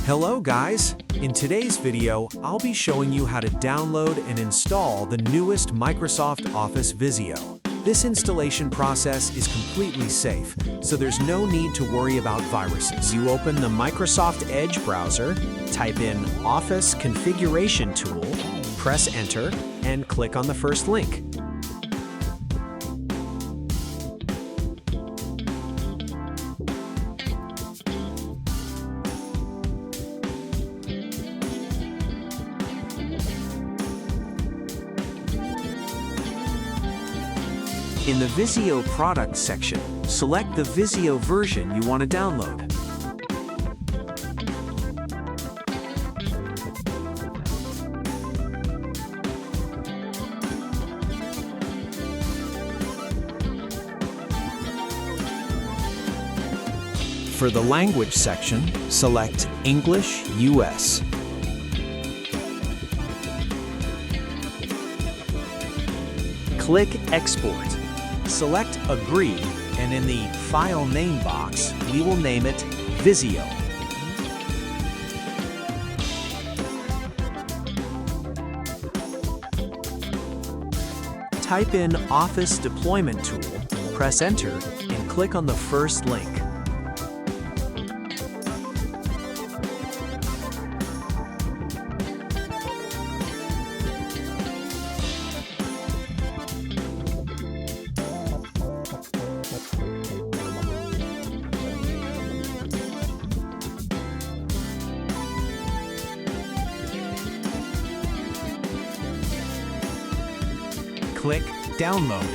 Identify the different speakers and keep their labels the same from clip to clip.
Speaker 1: Hello guys! In today's video, I'll be showing you how to download and install the newest Microsoft Office Visio. This installation process is completely safe, so there's no need to worry about viruses. You open the Microsoft Edge browser, type in Office Configuration Tool, press Enter, and click on the first link. In the Visio product section, select the Visio version you want to download. For the language section, select English US. Click Export. Select Agree, and in the File Name box, we will name it Visio. Type in Office Deployment Tool, press Enter, and click on the first link. Click Download.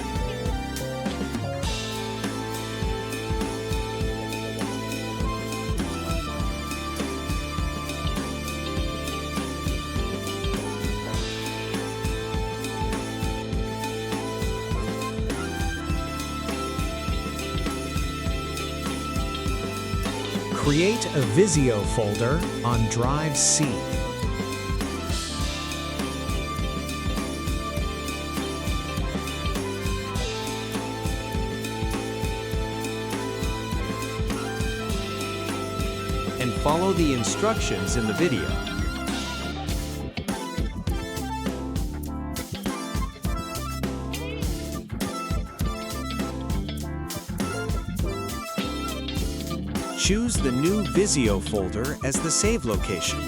Speaker 1: Create a Visio folder on Drive C. And follow the instructions in the video. Choose the new Visio folder as the save location.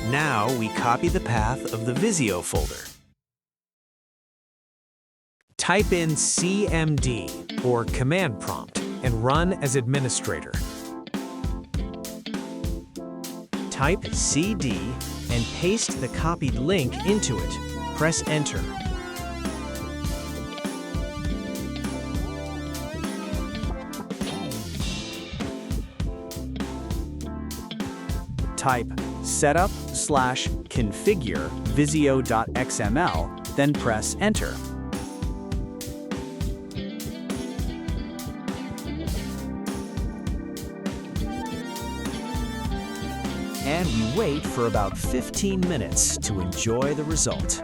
Speaker 1: Now we copy the path of the Visio folder. Type in CMD or command prompt and run as administrator. Type CD and paste the copied link into it. Press Enter. Type setup/configure visio.xml, then press Enter. And we wait for about 15 minutes to enjoy the result.